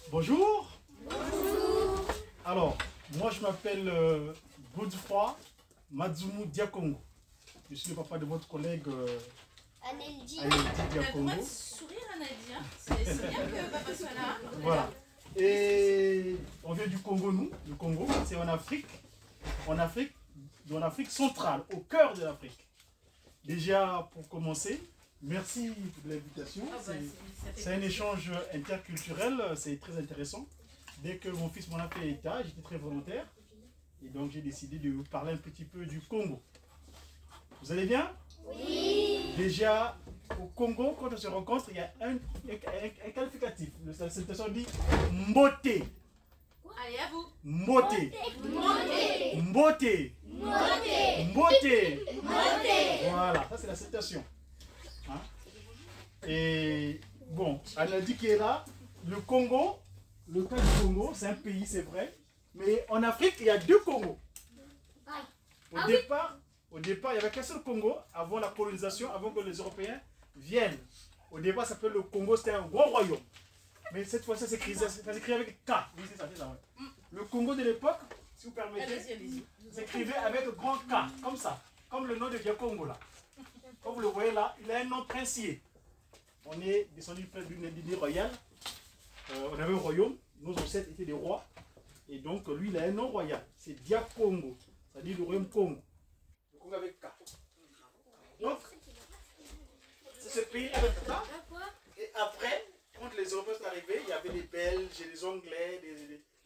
Bonjour. Bonjour. Alors, moi je m'appelle Godefroy Madzumu Diakongo. Je suis le papa de votre collègue Aneldi Diakongo. Tu as sourire, Aneldi, hein. C'est bien que papa soit là. Voilà. Et on vient du Congo, nous. Le Congo, c'est en Afrique. En Afrique centrale, au cœur de l'Afrique. Déjà, pour commencer, merci pour l'invitation. C'est un échange interculturel, c'est très intéressant. Dès que mon fils m'en a fait état, j'étais très volontaire. Et donc j'ai décidé de vous parler un petit peu du Congo. Vous allez bien? Oui. Déjà, au Congo, quand on se rencontre, il y a un qualificatif. La salutation dit Mbote. Allez, à vous. Mbote. Mbote. Mbote. Voilà, ça c'est la salutation. Hein? Et bon, elle a dit qu'il est là. Le Congo, le cas du Congo, c'est un pays, c'est vrai. Mais en Afrique, il y a deux Congos. Au départ, il n'y avait qu'un seul Congo avant la colonisation, avant que les Européens viennent. Au départ, ça s'appelait le Congo, c'était un gros royaume. Mais cette fois, ça s'écrit avec K. Oui, c'est ça, ouais. Le Congo de l'époque, si vous permettez, s'écrivait avec grand K, comme ça. Comme le nom de Diakongo là. Comme vous le voyez là, il a un nom princier. On est descendu d'une lignée royale. On avait un royaume, nos ancêtres étaient des rois. Et donc lui, il a un nom royal. C'est Diakongo. Ça dit le royaume Congo. Le Congo avec K. Donc, c'est ce pays avec K. Et après, quand les Européens sont arrivés, il y avait les Belges, les Anglais,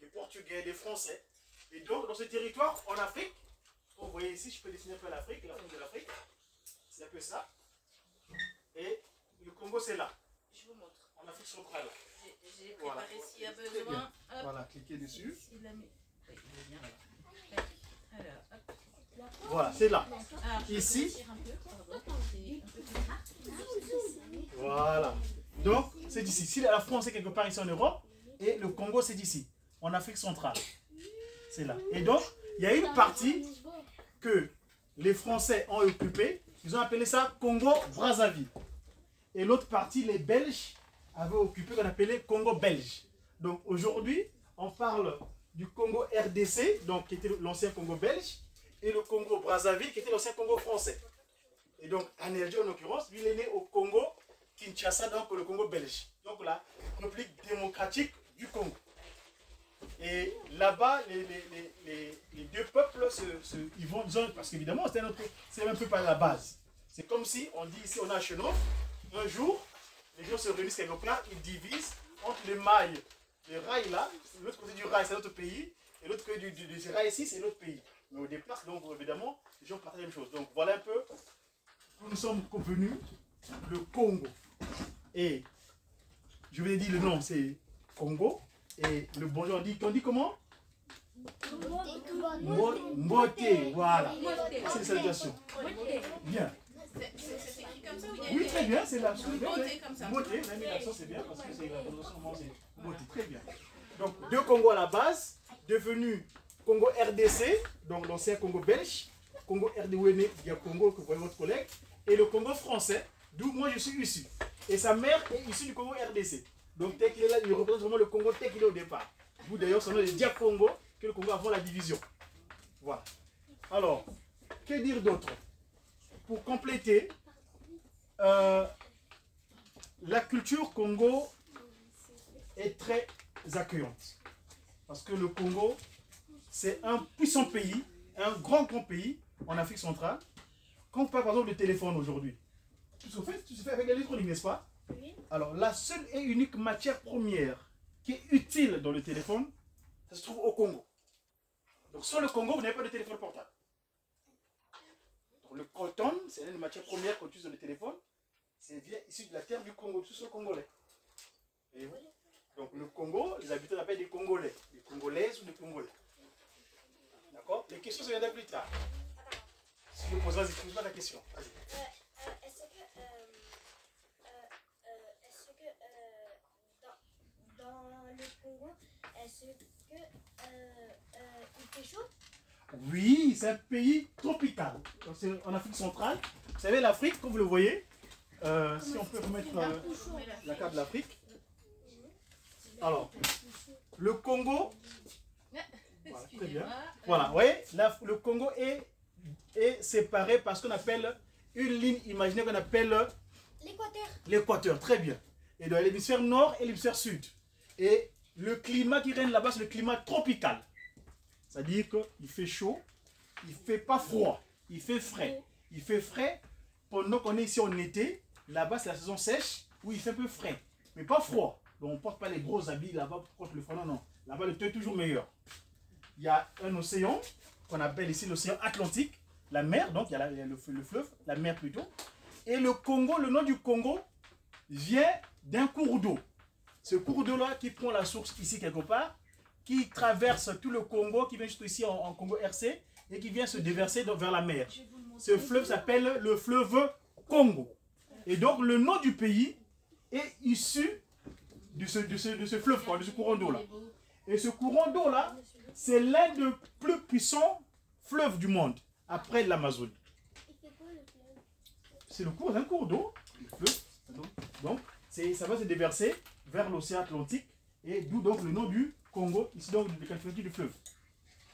les Portugais, les Français. Et donc, dans ce territoire, en Afrique, vous voyez ici, je peux dessiner un peu l'Afrique, la forme de l'Afrique. C'est un peu ça. Et le Congo, c'est là. Je vous montre. En Afrique centrale. J'ai préparé s'il y a besoin. Voilà, cliquez dessus. Alors, hop. Voilà, c'est là. Alors, Ici. Voilà. Donc, c'est ici. Si la France est quelque part ici en Europe, et le Congo, c'est ici, en Afrique centrale. C'est là. Et donc, il y a une partie que les Français ont occupée. Ils ont appelé ça Congo-Brazzaville. Et l'autre partie, les Belges avaient occupé qu'on appelait Congo belge. Donc aujourd'hui, on parle du Congo RDC, donc qui était l'ancien Congo belge, et le Congo Brazzaville, qui était l'ancien Congo français. Et donc Aneldi, en l'occurrence, lui, il est né au Congo Kinshasa, donc le Congo belge. Donc la République démocratique du Congo. Et là-bas, les deux peuples ils vont, parce qu'évidemment, c'est un peu par la base. C'est comme si, on dit ici, on a un Chenot, un jour, les gens se réunissent quelque part, ils divisent entre les mailles, les rails là, l'autre côté du rail c'est notre pays, et l'autre côté du rail ici c'est notre pays. Mais au départ, donc évidemment, les gens partagent la même chose. Donc voilà un peu où nous sommes convenus, le Congo. Et je vous ai dit le nom, c'est Congo. Et le bonjour, on dit comment? Mbote, voilà. C'est la salutation. Bien. c'est écrit comme ça ou il y a Oui, très bien, c'est la chose. Mbote comme ça. Mbote, on a mis l'accent, c'est bien parce que c'est la prononciation, c'est Mbote, très bien. Donc, deux Congos à la base, devenu Congo RDC, donc l'ancien Congo belge, Congo RDC, Congo, que vous voyez votre collègue, et le Congo français, d'où moi je suis issu. Et sa mère est issue du Congo RDC. Donc, tel qu'il est là, il représente vraiment le Congo tel qu'il est au départ. Vous d'ailleurs, son nom est Diakongo, que le Congo avant la division. Voilà. Alors, que dire d'autre? Pour compléter, la culture Congo est très accueillante. Parce que le Congo, c'est un puissant pays, un grand pays en Afrique centrale. Quand on parle par exemple de téléphone aujourd'hui, tout se fait avec l'électronique, n'est-ce pas? Oui. Alors, la seule et unique matière première qui est utile dans le téléphone, ça se trouve au Congo. Donc, sur le Congo, vous n'avez pas de téléphone portable. Donc, le coton, c'est une matière première qu'on utilise dans le téléphone. C'est issu de la terre du Congo, tout ce Congolais. Et oui. Donc, le Congo, les habitants l'appellent des Congolais, des Congolaises ou des Congolais. D'accord? Les questions, ça viendra plus tard. Si je vous poserai, je pose pas la question. Vas-y. Dans le Congo, est-ce que il fait chaud? Oui, c'est un pays tropical. C'est en Afrique centrale. Vous savez, l'Afrique, comme vous le voyez, si on peut remettre la carte de l'Afrique, Alors, le Congo, voilà, très bien. Voilà, vous voyez, là, le Congo est séparé par ce qu'on appelle une ligne imaginaire qu'on appelle L'équateur. l'équateur. Très bien. Et dans l'hémisphère nord et l'hémisphère sud. Et le climat qui règne là-bas, c'est le climat tropical. C'est-à-dire qu'il fait chaud, il ne fait pas froid, il fait frais. Il fait frais pendant qu'on est ici en été. Là-bas, c'est la saison sèche où il fait un peu frais, mais pas froid. Donc, on ne porte pas les gros habits là-bas contre le froid. Non, non. Là-bas, le temps est toujours meilleur. Il y a un océan qu'on appelle ici l'océan Atlantique, la mer, donc il y a le fleuve, la mer plutôt. Et le Congo, le nom du Congo vient d'un cours d'eau. Ce cours d'eau-là qui prend la source ici quelque part, qui traverse tout le Congo, qui vient juste ici en Congo RC, et qui vient se déverser vers la mer. Ce fleuve s'appelle le fleuve Congo. Et donc le nom du pays est issu de ce fleuve, quoi, de ce courant d'eau-là. Et ce courant d'eau-là, c'est l'un des plus puissants fleuves du monde, après l'Amazonie. C'est le cours d'un cours d'eau, le fleuve. Donc, ça va se déverser vers l'océan Atlantique, et d'où donc le nom du Congo, ici donc de qualificatif du fleuve.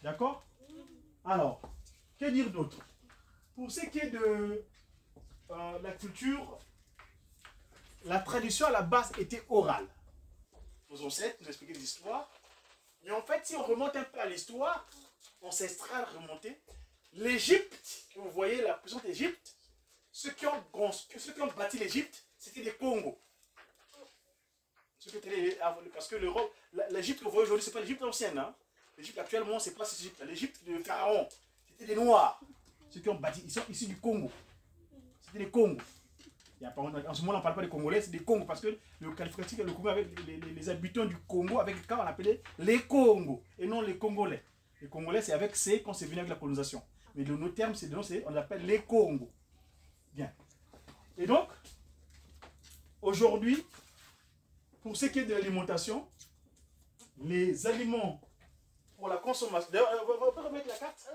D'accord? Alors, que dire d'autre? Pour ce qui est de la culture, la tradition à la base était orale. Nos ancêtres nous expliquaient des histoires. Mais en fait, si on remonte un peu à l'histoire ancestrale remontée, l'Égypte, vous voyez la puissante Égypte, ceux qui ont bâti l'Égypte, c'était des Congos. Parce que l'Égypte que vous voyez aujourd'hui, ce n'est pas l'Égypte ancienne. Hein. L'Égypte actuellement, ce n'est pas cette Égypte. L'Égypte de Pharaon, c'était des Noirs. Ceux qui ont bâti, ils sont issus du Congo. C'était des Congos. En ce moment, on ne parle pas des Congolais, c'est des Congos. Parce que le qualificatif, le Congo avec les habitants du Congo, avec quand on appelait les Congos, et non les Congolais. Les Congolais, c'est avec C quand c'est venu avec la colonisation. Mais le nos termes, on appelle les Congos. Bien. Et donc, aujourd'hui, pour ce qui est de l'alimentation, les aliments pour la consommation. D'ailleurs, on peut remettre la carte.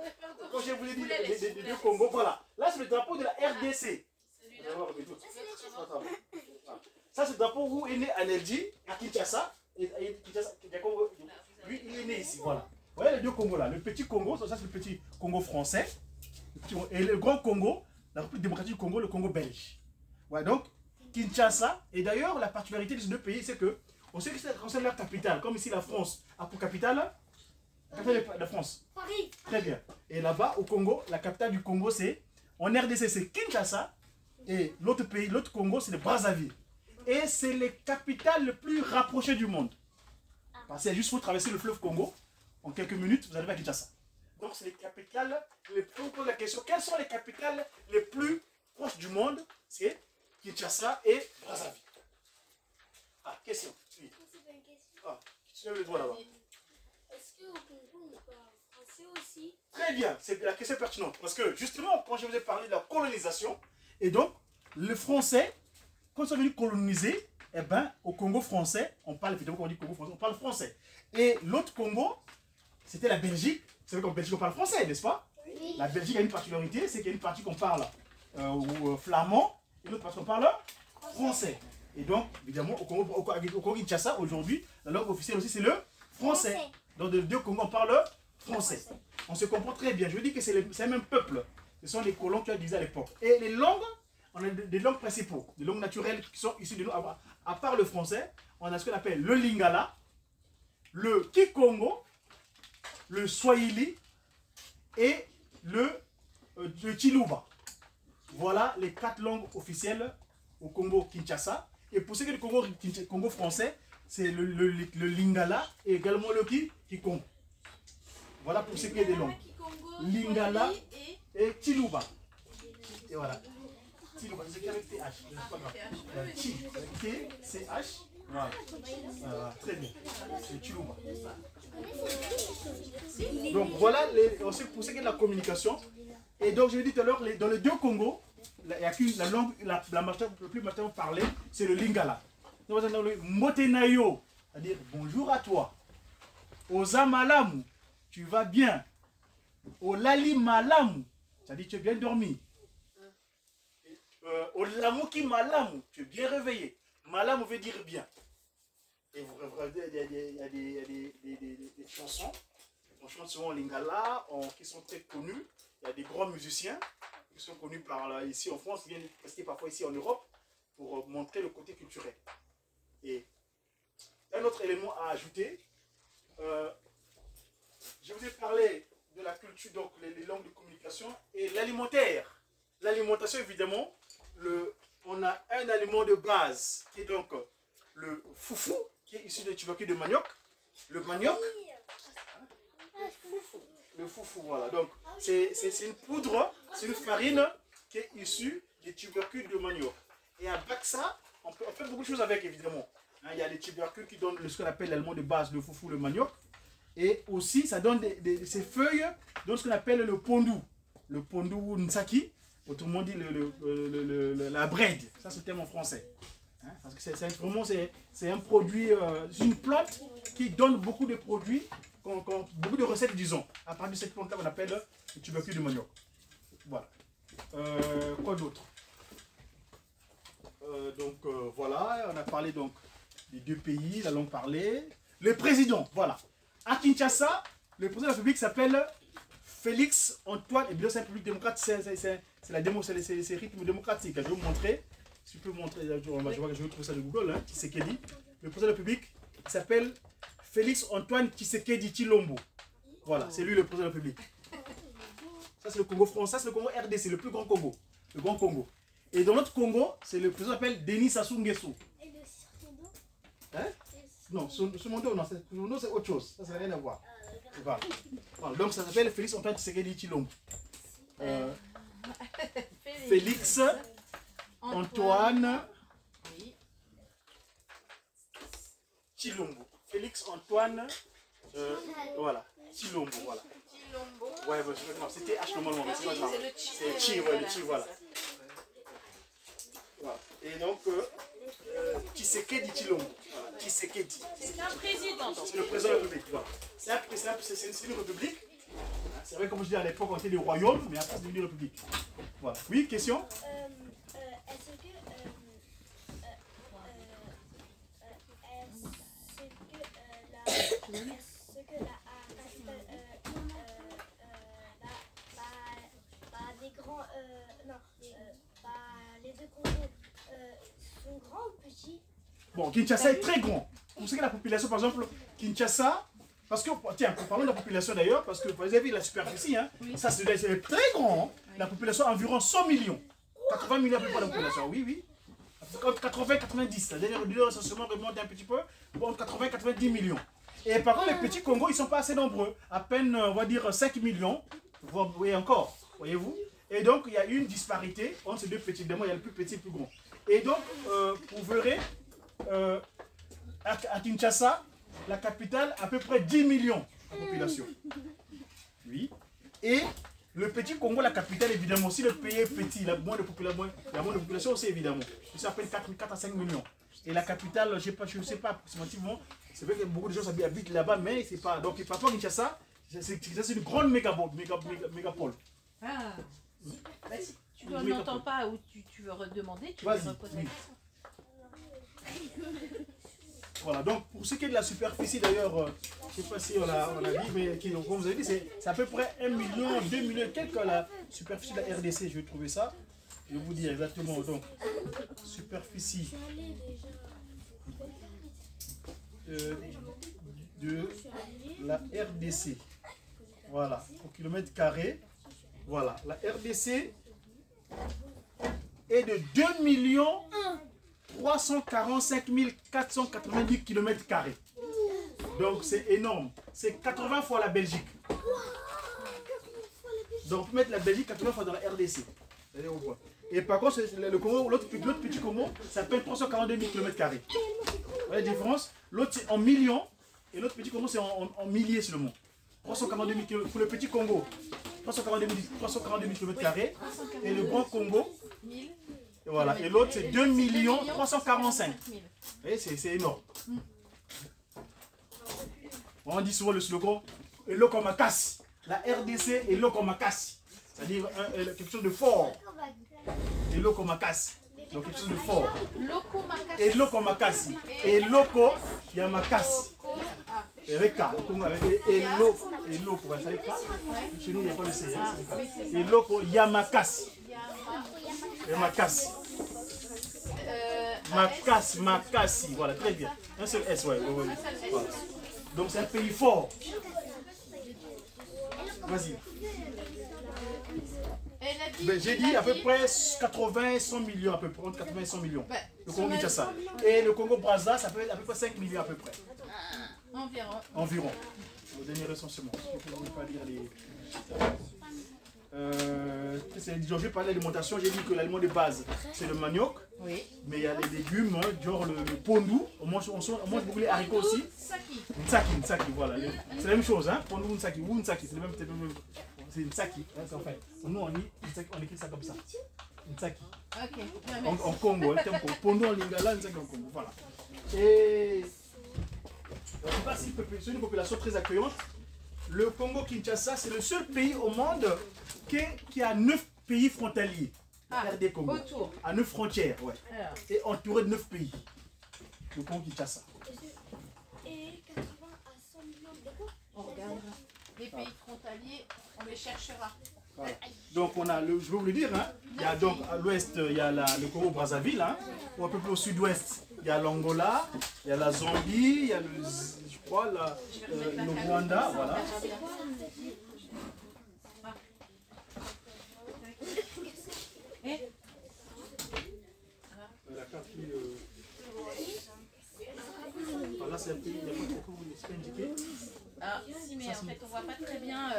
Quand je vous ai dit les deux Congos, voilà. Là, c'est le drapeau de la RDC. Ça, c'est le drapeau où est né Anerji, à Kinshasa. Et lui, il est né ici. Voilà. Vous voyez les deux Congos là. Le petit Congo, ça c'est le petit Congo français. Et le grand Congo, la République démocratique du Congo, le Congo belge. Ouais, donc, Kinshasa. Et d'ailleurs, la particularité de ces deux pays, c'est que, on sait que ça concerne leur capitale. Comme ici, la France a pour capitale la capitale de France. Paris. Très bien. Et là-bas, au Congo, la capitale du Congo, c'est, en RDC, c'est Kinshasa. Et l'autre pays, l'autre Congo, c'est le Brazzaville. Et c'est les capitales les plus rapprochées du monde. Parce qu'il juste faut traverser le fleuve Congo. En quelques minutes, vous arrivez à Kinshasa. Donc, c'est les capitales les plus... On pose la question, quelles sont les capitales les plus proches du monde? C'est Kinshasa et Brazzaville. Ah, question. Oui. Ah, tu lèves le doigt là-bas. Est-ce qu'au Congo, on parle français aussi? Très bien, c'est la question pertinente. Parce que justement, quand je vous ai parlé de la colonisation, et donc, le français, quand ils sont venus coloniser, eh ben, au Congo français, on parle, évidemment, quand on dit Congo français, on parle français. Et l'autre Congo, c'était la Belgique. Vous savez qu'en Belgique, on parle français, n'est-ce pas? Oui. La Belgique a une particularité, c'est qu'il y a une partie qu'on parle flamand, et l'autre partie qu'on parle français. Et donc, évidemment, au Congo Kinshasa, aujourd'hui, la langue officielle aussi, c'est le français. Dans les deux Congos, on parle français. On se comprend très bien. Je veux dire que c'est le même peuple. Ce sont les colons qui ont divisé à l'époque. Et les langues, on a des langues principaux, des langues naturelles qui sont issues de nous. À part le français, on a ce qu'on appelle le lingala, le kikongo, le swahili et le chiluba. Voilà les 4 langues officielles au Congo Kinshasa. Et pour ce qui est du Congo français, c'est le lingala et également le kikongo. Voilà pour ce qui est des langues. Lingala et chiluba. Et voilà. Chiluba, c'est avec TH. C'est pas grave. Chi, avec T, CH. Voilà. Très bien. C'est chiluba. Donc voilà pour ce qui est de la communication. Et donc je l'ai dit tout à l'heure, dans les deux Congos, il y a la langue la plus maintenant parlée, c'est le lingala. Donc le motenayo, c'est-à-dire bonjour à toi. Oza malamu, tu vas bien. Olali malamu, c'est-à-dire tu es bien dormi. Olamuki malamu, tu es bien réveillé. Malamu veut dire bien. Et vous regardez, il y a des chansons. On chante souvent en lingala, qui sont très connues. Il y a des grands musiciens qui sont connus par ici en France, qui viennent rester parfois ici en Europe pour montrer le côté culturel. Et un autre élément à ajouter, je vous ai parlé de la culture, donc les langues de communication et l'alimentaire. L'alimentation, évidemment, on a un aliment de base qui est donc le foufou, qui est issu des tubercules de manioc. Le manioc, le foufou, voilà. Donc, c'est une poudre, c'est une farine qui est issue des tubercules de manioc. Et avec ça, on fait beaucoup de choses avec, évidemment. Hein, il y a les tubercules qui donnent ce qu'on appelle l'aliment de base, le foufou, le manioc. Et aussi, ça donne ces feuilles donnent ce qu'on appelle le pondou. Le pondou nsaki, autrement dit la bread. Ça, c'est le terme en français. Hein, parce que c'est un produit, c'est une plante qui donne beaucoup de produits, beaucoup de recettes, disons, à partir de cette plante-là qu'on appelle le tubercule de manioc. Voilà. Quoi d'autre? Voilà, on a parlé donc des deux pays, la langue parlée. Le président, voilà. À Kinshasa, le président de la République s'appelle Félix Antoine, et bien c'est un public démocrate, c'est les rythmes démocratiques. Je vais vous montrer, si je peux vous montrer, je vais trouver ça de Google, hein, Tshisekedi. Le président de la République s'appelle Félix Antoine Tshisekedi Tshilombo. Voilà, c'est lui le président de la République. Ça c'est le Congo français, ça c'est le Congo RDC, le plus grand Congo. Le grand Congo. Et dans notre Congo, c'est le président qui s'appelle Denis Sassou Nguesso. Et le Circondo? Hein? Non, ce nom c'est autre chose, ça n'a rien à voir. Voilà. Voilà. Donc ça s'appelle Félix Antoine Tshisekedi Tshilombo. Félix Antoine Tshilombo. Félix Antoine voilà, Tshilombo, voilà. Ouais, c'était H normalement, mais c'est pas grave. C'est Chi, ouais, le Chi, voilà. Voilà. Et donc, Tshisekedi Tshilombo. Voilà. Tshisekedi. C'est un président. C'est le président de la République. Voilà. C'est une république. C'est vrai, comme je dis à l'époque, on était des royaumes, mais après c'est devenu une république. Voilà. Oui, question? Est-ce que les deux Congos sont grands ou petits? Bon, Kinshasa est très grand. Vous savez que la population, par exemple, Kinshasa, parce que, tiens, parlons de la population d'ailleurs, parce que vous avez vu la superficie, hein, oui. Ça c'est très grand. Hein. Oui. La population environ 100 millions. 80 millions à peu près de la population, oui, oui. Entre 80 et 90, c'est-à-dire le recensement remonte un petit peu, entre 80 et 90 millions. Et par contre, les petits Congos, ils ne sont pas assez nombreux. À peine, on va dire, 5 millions. Vous voyez encore, voyez-vous. Et donc, il y a une disparité entre ces deux petits. Évidemment, il y a le plus petit et le plus grand. Et donc, vous verrez, à Kinshasa, la capitale, à peu près 10 millions de population. Oui. Et le petit Congo, la capitale, évidemment, si le pays est petit, il y a moins de population aussi, évidemment. C'est à peine 4 à 5 millions. Et la capitale, je ne sais pas approximativement, c'est vrai que beaucoup de gens habitent là-bas, mais c'est pas. Donc, par rapport à Kinshasa, c'est une grande mégapole. Ah. Bah, si tu n'entends pas ou tu veux redemander, tu vas reposer la question. Voilà, donc pour ce qui est de la superficie d'ailleurs, je ne sais pas si on l'a dit, mais comme vous avez dit, c'est à peu près 1 million, 2 millions, quelques la superficie de la RDC, je vais trouver ça. Je vais vous dire exactement, donc, superficie de la RDC. Voilà, au kilomètre carré. Voilà, la RDC est de 2 345 490 km². Donc c'est énorme. C'est 80 fois la Belgique. Donc on peut mettre la Belgique 80 fois dans la RDC. Et par contre, l'autre petit Congo s'appelle 342 000 km². Vous voyez la différence? L'autre c'est en millions et l'autre petit Congo c'est en milliers seulement. 342 000 km pour le petit Congo. 342 000 km² et le grand Congo, et voilà, et l'autre c'est 2 345 000. Vous voyez, c'est énorme. On dit souvent le slogan Eloko Makasi. La RDC est Eloko Makasi, c'est-à-dire quelque chose de fort. Eloko Makasi. Mais Donc quelque chose de fort. Loko Makassi. Et Loko Makassi. Et Loko Yamakassi. Avec K. Et Loko. Vous savez K? Chez nous, il n'y a pas de C. Et Loko Yamakassi. Yamakassi. Makassi. Voilà, très bien. Un seul S, ouais. Voilà. Donc c'est un pays fort. Vas-y. Ben, j'ai dit à peu près 80 et 100 millions, à peu près, entre 80 et 100 millions. Le Congo Kinshasa. Et le Congo Brazza, ça fait à peu près 5 millions à peu près. Environ. Au dernier recensement. Je ne peux pas dire les. Je vais parler d'alimentation. J'ai dit que l'aliment de base, c'est le manioc. Oui. Mais il y a les légumes, genre le pondou. On mange beaucoup les haricots aussi. Nsaki, voilà. C'est la même chose, hein. Pondou, nsaki, ou nsaki, c'est le même. C'est nsaki, hein, en fait. Nous, on écrit ça comme ça. Nsaki. Ok. En Congo, pondou en lingala, nsaki en Congo, voilà. Et je ne sais pas si c'est une population très accueillante. Le Congo Kinshasa, c'est le seul pays au monde qui a 9 pays frontaliers. RD Congo. Autour. À 9 frontières, ouais. Alors. Et entouré de 9 pays. Le Congo Kinshasa. Et 80 à 100 millions de quoi? On regarde. Les pays frontaliers, on les cherchera. Voilà. Donc on a, je vais vous le dire, hein, il y a donc à l'ouest, il y a le Congo Brazzaville, hein, ou un peu plus au sud-ouest, il y a l'Angola, il y a la Zambie, il y a je crois, le Rwanda, voilà. La carte là c'est un pays, il n'y a pas beaucoup indiqué. Ah, si, mais en fait, on voit pas très bien.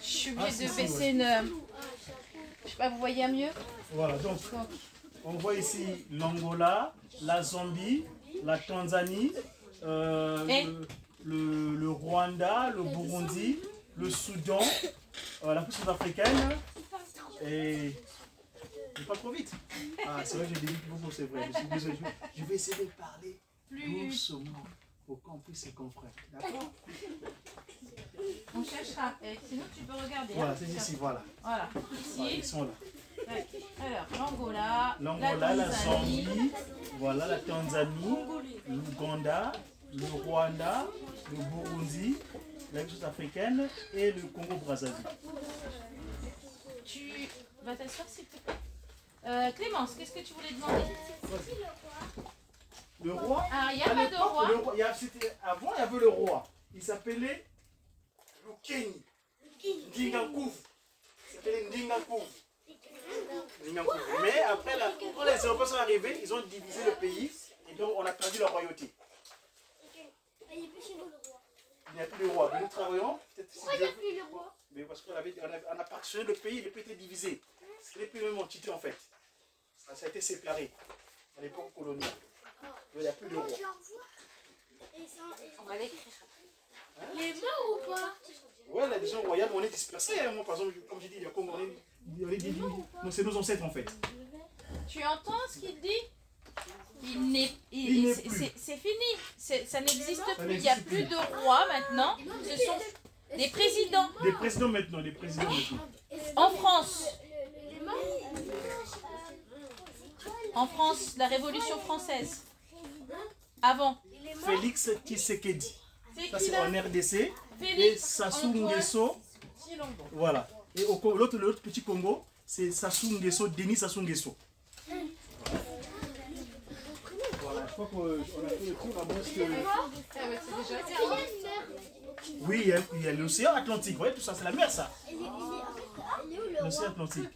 Je suis obligée de baisser une. Je sais pas, vous voyez mieux? Voilà, donc on voit ici l'Angola, la Zambie, la Tanzanie, le Rwanda, le Burundi, le Soudan, la République africaine et. Pas trop vite. Ah, c'est vrai que j'ai dit beaucoup, c'est vrai. Je vais essayer de parler doucement pour qu'on puisse se comprendre. D'accord? On cherchera. Et sinon, tu peux regarder. Voilà, c'est ici, voilà. Voilà, ici. Voilà, ils sont là. Ouais. Alors, l'Angola, La Zambie, voilà, la Tanzanie, l'Ouganda, le Rwanda, le Burundi, la République africaine et le Congo Brazzaville. Tu vas t'asseoir s'il te plaît. Clémence, qu'est-ce que tu voulais demander? Le roi? Ah, il n'y a pas de roi. Avant, il y avait le roi. Il s'appelait Lukeni. Ndingakouf. Il s'appelait Ndingakouf. Mais après, quand les Européens sont arrivés, ils ont divisé le pays et donc on a perdu la royauté. Il n'y a plus chez nous le roi. Il n'y a plus de roi. Mais nous travaillons. Pourquoi il n'y a plus le roi? Mais parce qu'on a partitionné le pays, le pays était divisé. Ce n'est plus la même entité en fait. Ça a été séparé à l'époque coloniale. Il n'y a plus de roi. On va l'écrire. Il est mort ou pas? Ouais, la division royale, on est dispersé. Moi, par exemple, comme j'ai dit, il y a Congo, c'est nos ancêtres en fait. Tu entends ce qu'il dit? C'est fini. Ça n'existe plus. Il n'y a plus de roi maintenant. Ce sont des présidents. Des présidents maintenant, En France. En France, la Révolution française. Avant. Félix Tshisekedi. Ça c'est en RDC. Et Félix Sassou Nguesso. Voilà. Et l'autre petit Congo, c'est Sassou Nguesso, Denis Sassou Nguesso. Voilà, je crois qu'on a fait le tour à moins que... Oui, il y a l'océan Atlantique. Vous voyez tout ça, c'est la mer ça. L'océan Atlantique.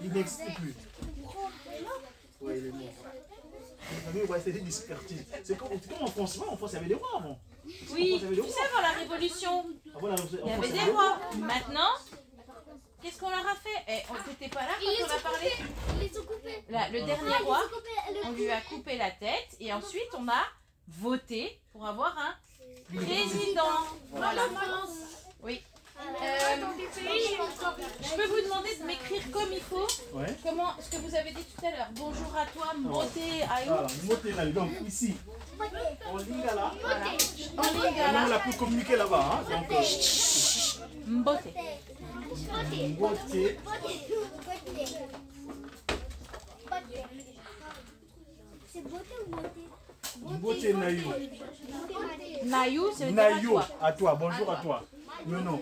Il n'existe plus. Oui, il est mort. On va essayer de disperser. C'est comme en France. En France, il y avait des rois avant. Oui, tu sais, avant la Révolution, il y avait des rois. Maintenant, qu'est-ce qu'on leur a fait? On n'était pas là quand on a parlé. Ils les ont coupés. Le dernier roi, on lui a coupé la tête et ensuite on a voté pour avoir un président. Voilà. Oui. Je peux vous demander de m'écrire comme il faut. Ouais. Comment, ce que vous avez dit tout à l'heure. Bonjour à toi, Mbote Aïe. Voilà, Mbote là. Donc ici, en Lingala. Voilà. En On Lingala. a pu communiquer là-bas. Hein. Donc, Mbote. Mbote. C'est beauté ou beauté? Beauté Naïo. Naïou, c'est à Naïo, toi. à toi. Bonjour à toi. Non, non.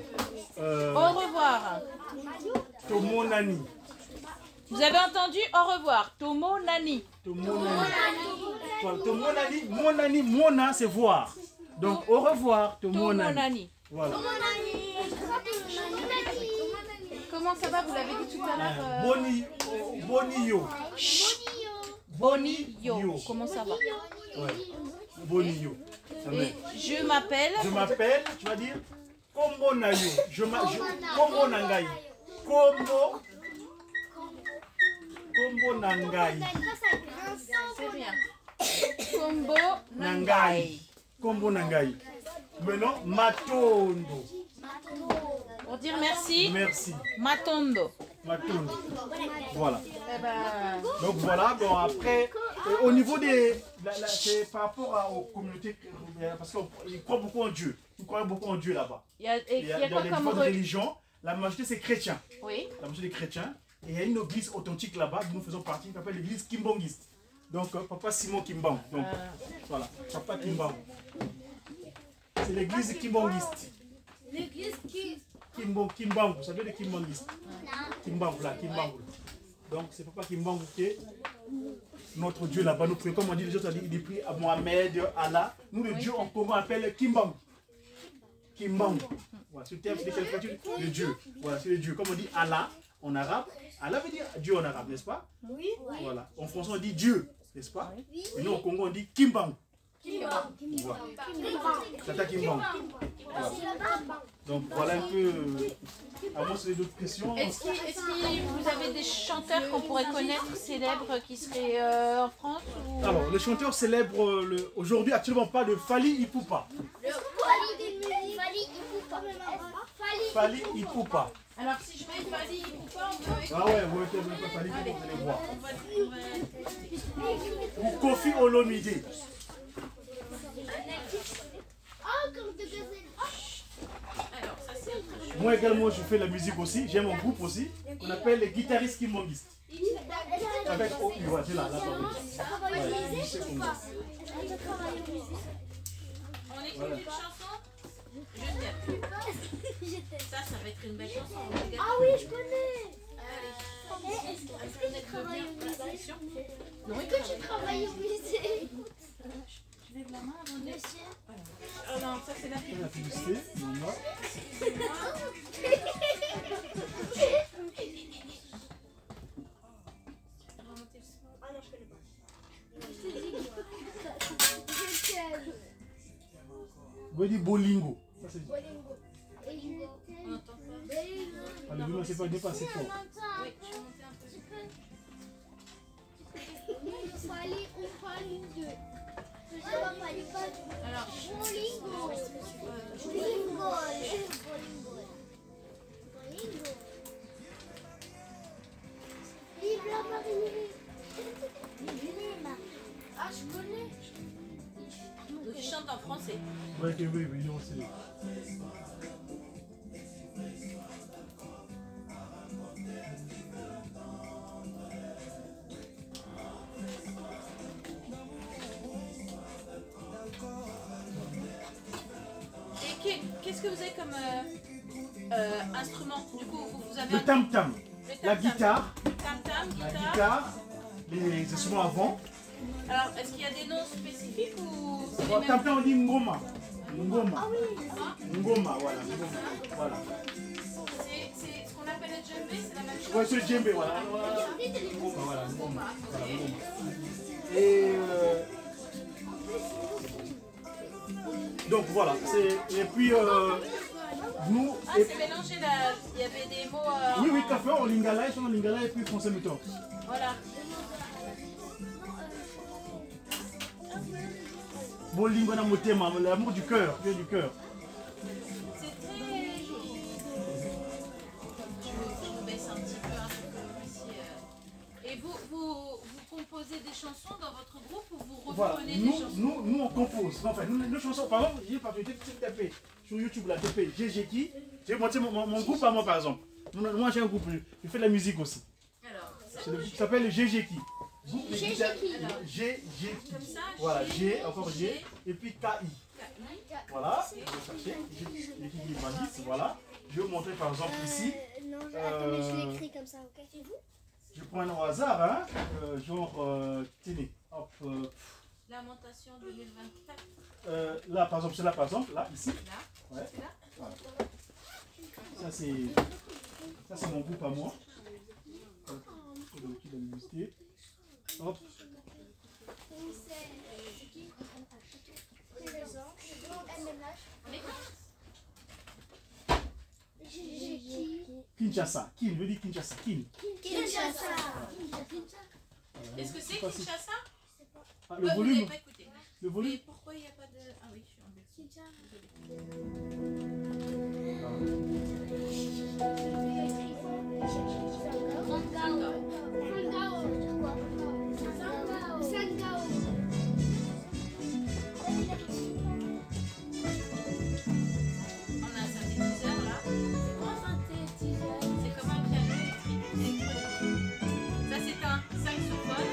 Au revoir. Tomo Nani. Vous avez entendu? Au revoir. Tomo Nani. Tomo Nani. Voilà, Tomo Nani. Mon Nani, Mona, c'est voir. Donc, au revoir, Tomo Tomo Nani. Nani. Voilà. Comment ça va? Vous l'avez dit tout à l'heure. Bonio. Bonio. Comment ça va? Ouais. Bonio. Et je m'appelle. Je m'appelle, tu vas dire Kombo Nayo. Kombo Nangai. Kombo Nangai. C'est rien. Kombo Nangai. Nangai. Kombo Nangai. Maintenant, Matondo. Pour dire merci. Merci. Matondo. Matondo. Voilà. Eh ben, Donc voilà, bon après, au niveau des... c'est par rapport aux communautés, parce qu'ils croient beaucoup en Dieu. Ils croient beaucoup en Dieu là-bas. il y a quoi des comme différentes religions. La majorité c'est chrétien. Oui. La majorité des chrétiens. Et il y a une église authentique là-bas, dont nous faisons partie, qui s'appelle l'église Kimbangiste. Donc Papa Simon Kimbang. Donc voilà, Papa Kimbang. C'est l'église Kimbangiste. L'église qui... Kimbang, vous savez les Kimbangistes? Kimbang, là, Kimbang. Donc c'est Papa Kimbang qui est notre Dieu là-bas. Nous prions, comme on dit, les autres, ils prient à Mohamed, Allah. Nous, le Dieu en Congo appelle Kimbang. Kimbang. Voilà, ce terme, c'est quelle créature? Le Dieu. Voilà, c'est le Dieu. Comme on dit Allah en arabe, Allah veut dire Dieu en arabe, n'est-ce pas? Oui. Voilà. En français, on dit Dieu, n'est-ce pas? Et nous, au Congo, on dit Kimbang. Voilà. Tata Kimbang. Voilà. Donc voilà un peu. À moins c'est d'autres questions. Est-ce que vous avez des chanteurs qu'on pourrait connaître célèbres qui seraient en France ou... Alors, les chanteurs célèbres aujourd'hui, actuellement pas de Fally Ipupa. Fally Ipupa. Alors si je mets Fally Ipupa, on peut... Ah ouais, vous mettez même pas Fally Ipupa, vous allez voir. On va... Ou Kofi Olomide. Alors ça c'est autre chose. Moi également, je fais la musique aussi. J'ai mon groupe aussi. On appelle les guitaristes Kimbangistes. Avec voilà, c'est là, là, On écoute une chanson. Je t'aime. Ça va être une belle chanson. Ah oui, je connais. Est-ce que vous êtes bien pour la session? Non, écoute, je travaille au musée. Je lève la main avant de... Monsieur. Oh non, ça c'est la la publicité. Maman. Ah non, je connais pas. Vous dites Bolingo. Ça c'est. On entend pas. Ah, le violon, c'est pas dépassé fort. Oui, je vais monter un peu. Alors, Ah, je connais. donc je chante en français. Oui, non, c'est. Et qu'est-ce que vous avez comme instrument? Du coup, vous avez Le tam-tam. le La tam-tam. guitare. Tam-tam, La guitare. guitare. Les instruments avant. Alors, est-ce qu'il y a des noms spécifiques ou c'est les Bon, mêmes? tam-tam, on dit Ngoma. Ngoma. Hein? Ngoma, voilà. Ngoma. Voilà. C'est ce qu'on appelle le djembé, c'est la même chose? Ouais, c'est le djembé, voilà. Ngoma, voilà. Ngoma. Voilà, Ngoma. Et donc voilà. Et puis nous. Ah, c'est mélangé là. Il y avait des mots. Oui, café en lingala, ils sont en lingala et puis français méthode. Voilà. Bon, lingala motema, l'amour du cœur, Dieu du cœur. C'est très joli. Je baisse un petit peu comme ici. Et vous composez des chansons dans votre groupe ou vous Voilà, reprenez des chansons? nous on compose. Enfin, nos chansons, par exemple, j'ai tapé sur YouTube, là, tapé GGKI. J'ai monté mon groupe à moi, par exemple. Moi, j'ai un groupe, je fais de la musique aussi. Alors, Ça s'appelle GGKI. Groupe de guitare. G, voilà, G, encore G, et puis KI. Voilà, je vais chercher, j'écris Bandits, voilà. Je vais vous montrer par exemple ici. Non, attends, mais je l'écris comme ça, ok? C'est vous? Je prends un au hasard, hein, tenez, hop. Lamentation 2024. Là, par exemple, c'est là, par exemple, là, ici. Là. Ouais. Voilà. Ça, c'est mon groupe à moi. Hop. Kinshasa. Kin, je dis Kinshasa. Kin. Kinshasa. Qu'est-ce que c'est Kinshasa? Ah, Vous le volume. n'avez pas écouté. Le volume. Mais pourquoi il n'y a pas de... Ah oui, je suis en Belgique. On a un synthétiseur là. C'est comme un piano électrique. Ça c'est un saxophone.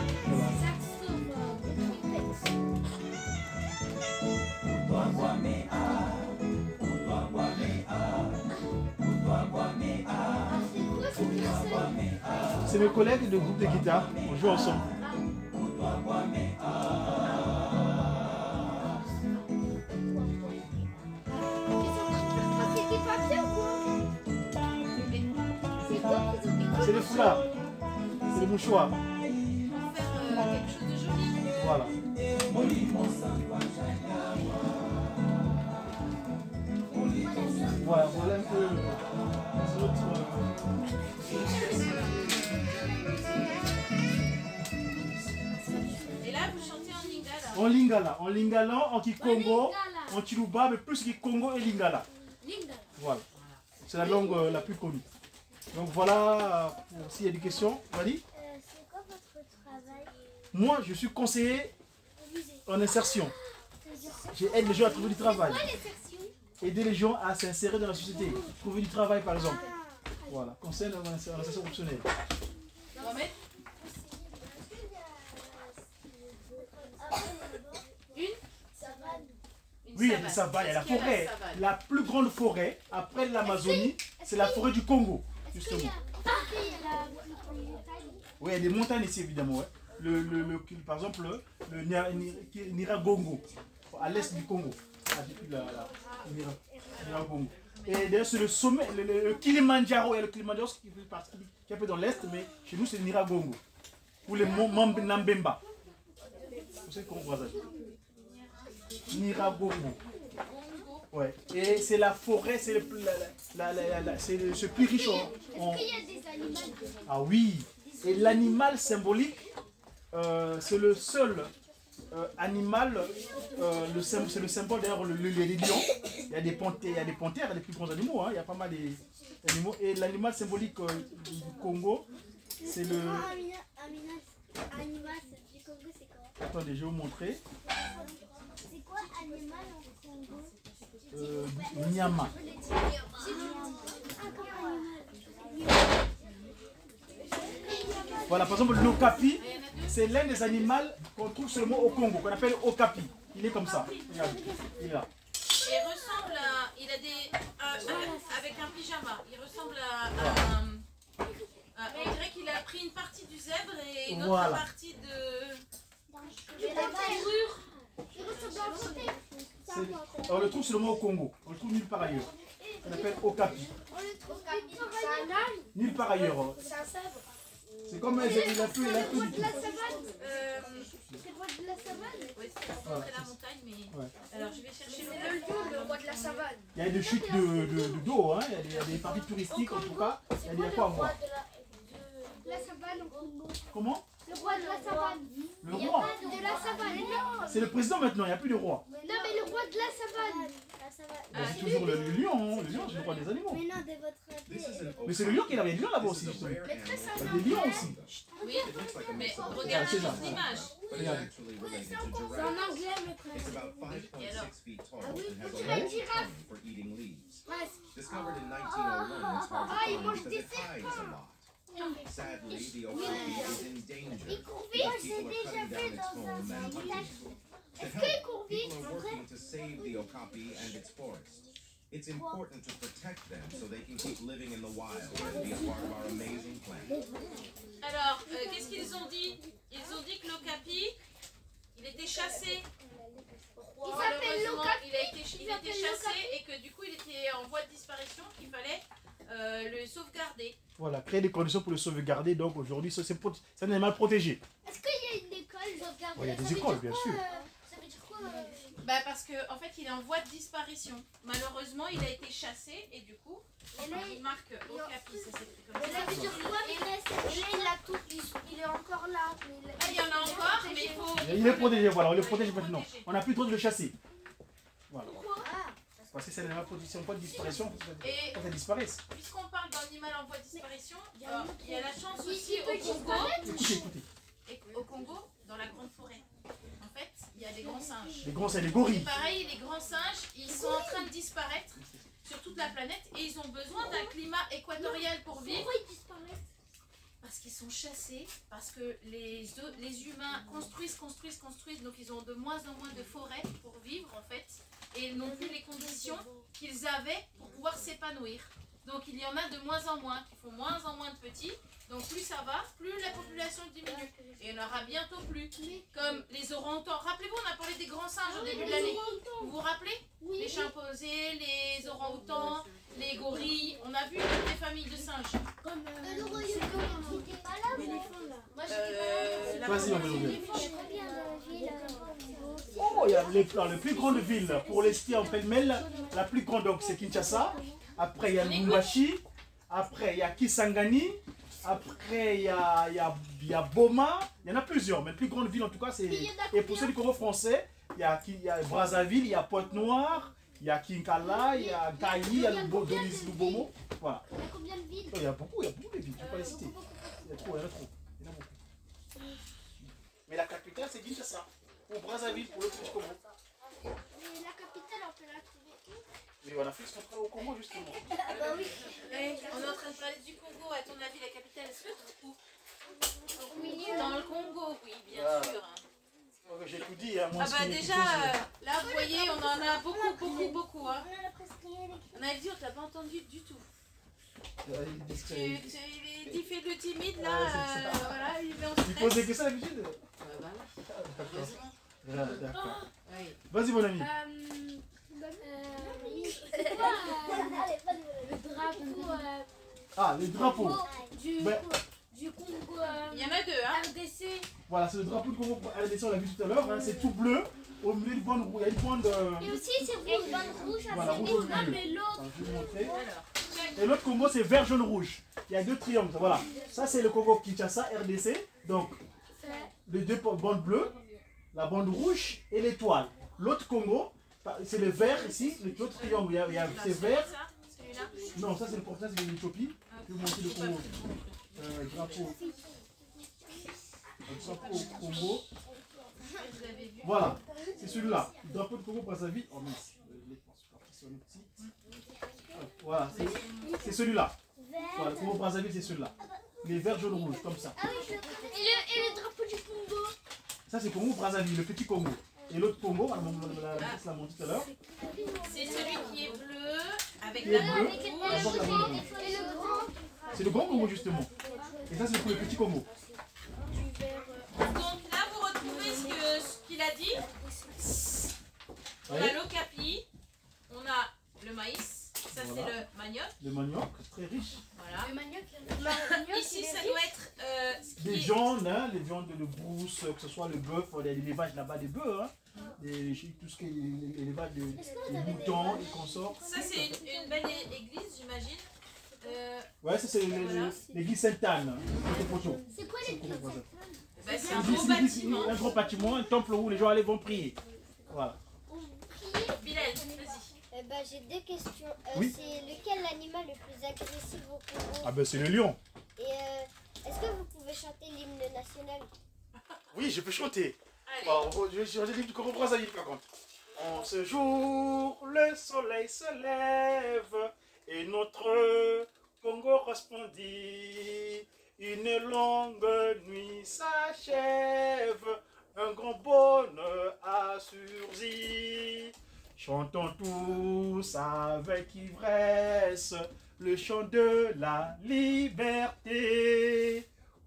C'est mes collègues de groupe de guitare. On joue ensemble. C'est les foulards. C'est les mouchoirs. Pour faire quelque chose de joli. Voilà. Voilà un peu les autres. Et là vous chantez en lingala. En lingala, en lingala, en kikongo, en chiluba, mais plus kikongo et lingala. Voilà. C'est la langue la plus connue. Donc voilà, s'il y a des questions, vas-y. C'est quoi votre travail? Moi, je suis conseiller en insertion. J'aide les gens à trouver du travail. Aider les gens à s'insérer dans la société. Trouver du travail, par exemple. Voilà, conseil en insertion fonctionnelle. Mohamed? Oui, il y a des savanes, il y a la forêt. La plus grande forêt, après l'Amazonie, c'est la forêt du Congo, justement. Oui, il y a des montagnes ici, évidemment. Ouais. Par exemple, le Niragongo, à l'est du Congo. Niragongo. Et d'ailleurs, c'est le sommet, le Kilimandjaro. Il y a le Kilimandjaro qui est un peu dans l'est, mais chez nous, c'est le Niragongo. Ou le mont Nambemba. Vous savez comment on voit ça? Niragongo. Ouais. Et c'est la forêt, c'est le plus riche en... Est-ce qu'il y a des animaux? Ah oui. Et l'animal symbolique, c'est le seul animal, c'est le symbole d'ailleurs, les lions. Il y a des panthères, les plus grands animaux, hein, il y a pas mal d'animaux. Et l'animal symbolique du Congo, c'est le... Animal du Congo, c'est quoi? Attendez, je vais vous montrer. C'est quoi animal en Congo? Nyama. Voilà, par exemple, l'okapi, c'est l'un des animaux qu'on trouve seulement au Congo, qu'on appelle okapi. Il est comme ça. Regardez, il est là. Il ressemble à... Il a des... avec un pyjama. Il ressemble on dirait qu'il a pris une partie du zèbre et une autre partie de... On le trouve seulement au Congo. On le trouve nulle part ailleurs. On appelle okapi. Nulle part ailleurs. C'est comme il a plus du tout. C'est de la savane? Oui, c'est contre la montagne, mais... Alors, je vais chercher le Le roi de la savane. Il y a des chutes d'eau, hein. Il y a des parties touristiques, en tout cas. Il y a des quoi à voir. La savane au Congo. Comment? Le roi de la savane. Le roi. De la savane. C'est le président maintenant, il n'y a plus de roi. Non, mais le roi de la savane. C'est toujours le lion, hein. Le lion, c'est le roi des animaux. Mais non, de votre... Mais c'est le lion qui a des lions là-bas aussi, justement. Il y a des lions aussi. Oui, mais regardez c'est ça. cette image. Regardez. C'est en anglais, mais It's about 5.6 feet tall and has a large tongue for eating leaves. Discovered in 1901, it's hard to find because it hides a lot. Sadly, the okapi is in danger because people are cutting down its home and hunting it. To help, people are working to save the okapi and its forests. It's important to protect them so they can keep living in the wild and be a part of our amazing planet. Alors, qu'est-ce qu'ils ont dit? Ils ont dit que l'okapi, il était chassé. Malheureusement, il a été chassé et que du coup, il était en voie de disparition, qu'il fallait le sauvegarder. Voilà, créer des conditions pour le sauvegarder. Donc aujourd'hui, c'est un animal protégé. Est-ce qu'il y a une école sauvegarder? Il y a des écoles, bien sûr. Ça veut dire quoi Bah parce que en fait il est en voie de disparition. Malheureusement il a été chassé et du coup il marque okapi, ça s'écrit comme ça. Ça veut dire quoi? Il est encore là. Ah, il y en a encore mais il faut... Il est protégé, voilà, on le protège maintenant. On n'a plus trop de le chasser. Voilà. Pourquoi? Parce que c'est un animal en voie de disparition. Et Quand elles disparaissent. puisqu'on parle d'animal en voie de disparition, il y a la chance aussi au Congo. Écoutez, écoutez. Et au Congo, dans la grande forêt, en fait, il y a des grands singes. Les grands, c'est les Et gorilles. pareil, les grands singes, ils sont en train de disparaître sur toute la planète et ils ont besoin d'un climat équatorial pour vivre. Pourquoi ils disparaissent? Parce qu'ils sont chassés, parce que les humains construisent, donc ils ont de moins en moins de forêts pour vivre en fait, et ils n'ont plus les conditions qu'ils avaient pour pouvoir s'épanouir. Donc il y en a de moins en moins, qui font moins en moins de petits, donc plus ça va, plus la population diminue. Et il y en aura bientôt plus, comme les orang-outans. Rappelez-vous, on a parlé des grands singes au début de l'année. Vous vous rappelez? Les chimpanzés, les orang-outans, les gorilles, on a vu des familles de singes. Comme le royaume qui était pas là, moi Vas-y, on va j'étais Oh, il y a les plus grandes villes. Pour les skier en pêle-mêle, la plus grande donc c'est Kinshasa. Après il y a Lubumbashi. Après il y a Kisangani. Après il y a Boma. Il y en a plusieurs, mais la plus grande ville en tout cas c'est. Et pour ceux du Congo français, il y a Brazzaville, il y a Pointe-Noire, il y a Kinkala, il y a Gaï, il y a Lubomo. Voilà. Il y a combien de villes? Il y a beaucoup de villes, je ne peux pas les citer. Il y en a trop. Il y en a beaucoup. Mais la capitale c'est Kinshasa. Ou Brazzaville pour le Congo. Mais la capitale, on peut la trouver où? Mais en Afrique, on trouve au Congo justement. Bah oui. On est en train de parler du Congo, à ton avis la capitale elle se trouve où? Dans le Congo, oui, bien sûr. J'ai tout dit, hein, moi. Ah bah déjà, là vous voyez, on en a beaucoup. Hein. On a dit, on t'a pas entendu du tout. Il fait le timide là, voilà, il est en Tu poses des questions d'habitude? D'accord. Vas-y mon ami. C'est quoi le drapeau Ah, les drapeaux. du Congo Il y en a deux, hein. RDC? Voilà, c'est le drapeau de Congo RDC, on l'a vu tout à l'heure. Hein, c'est tout bleu. Au milieu du bande rouge, il y a une bande. Et aussi c'est rouge. Une bande rouge, Voilà, rouge au milieu. mais l'autre. Je vais vous montrer. Et l'autre Congo, c'est vert, jaune, rouge. Il y a deux triangles. Voilà. Ça, c'est le Congo Kinshasa, RDC. Donc, les deux bandes bleues, la bande rouge et l'étoile. L'autre Congo, c'est le vert ici. L'autre triangle, c'est vert. Non, ça, c'est le portrait de l'Éthiopie. Je vais vous montrer le Congo. Drapeau. Congo. Voilà, c'est celui-là. Le drapeau de Congo Brazzaville. Oh mince, voilà, c'est celui-là. Voilà, le Congo Brazzaville, c'est celui-là. Les verts, jaune, rouge, comme ça. Et le drapeau du Congo? Ça, c'est Congo Brazzaville, le petit Congo. Et l'autre Congo, on l'a montré tout à l'heure. C'est celui qui est bleu, avec Qui la est bleu, bande avec rouge. la bande rouge. Et le grand? C'est le grand Congo, justement. Et ça, c'est pour le petit Congo. Donc là, vous retrouvez ce qu'il a dit. On a l'okapi, on a le maïs, ça c'est le manioc. Le manioc, très riche. Voilà. Le manioc. Ici, ça doit être Les viandes, hein, les viandes de brousse, que ce soit le bœuf, l'élevage là-bas des bœufs, hein, tout ce qui est l'élevage des moutons et consorts. Ça, c'est une belle église, j'imagine. Ouais, ça c'est l'église Sainte-Anne, C'est quoi l'église? Bah, c'est un gros bâtiment. Un gros bâtiment, un temple où les gens vont prier. Voilà. Bilal, vas-y. Bah, j'ai deux questions. Oui. C'est lequel l'animal le plus agressif au Congo? Ah ben c'est le lion. Et est-ce que vous pouvez chanter l'hymne national? Oui, je peux chanter. Allez. Bon, je dis du Congo Brazzaville par contre. En ce jour, le soleil se lève et notre Congo resplendit. une longue nuit s'achève, un grand bonheur a surgi. Chantons tous avec ivresse le chant de la liberté.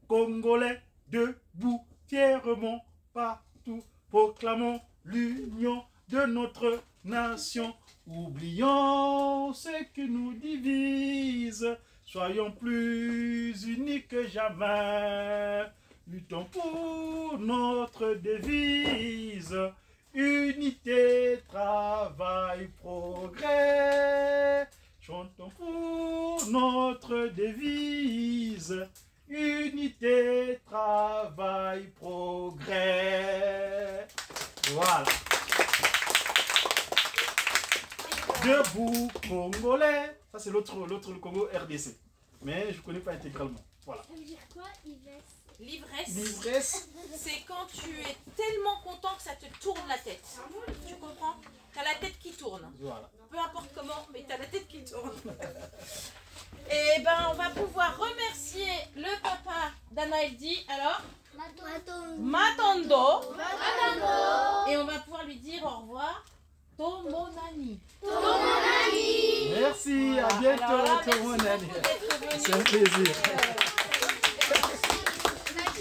Congolais debout, fièrement partout, proclamons l'union de notre nation. Oublions ce qui nous divise, soyons plus unis que jamais. Luttons pour notre devise, unité, travail, progrès. Chantons pour notre devise, unité, travail, progrès. Voilà. Debout, Congolais. Ça, c'est l'autre Congo RDC. Mais je ne connais pas intégralement. Voilà. Ça veut dire quoi, ivresse? L'ivresse, c'est quand tu es tellement content que ça te tourne la tête. Tu comprends? Tu as la tête qui tourne. Voilà. Peu importe comment, mais tu as la tête qui tourne. Et ben, on va pouvoir remercier le papa d'Anaeldi. Alors, Matondo. Et on va pouvoir lui dire au revoir. Tomonani. Merci, à bientôt, Alors là, Tomonani. merci C'est un plaisir.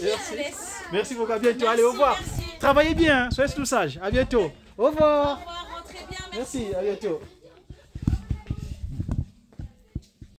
Merci. Merci beaucoup, à bientôt. Allez, au revoir. Merci. Travaillez bien, soyez tous sages. À bientôt. Au revoir. Au revoir, rentrez bien, Merci, à bientôt.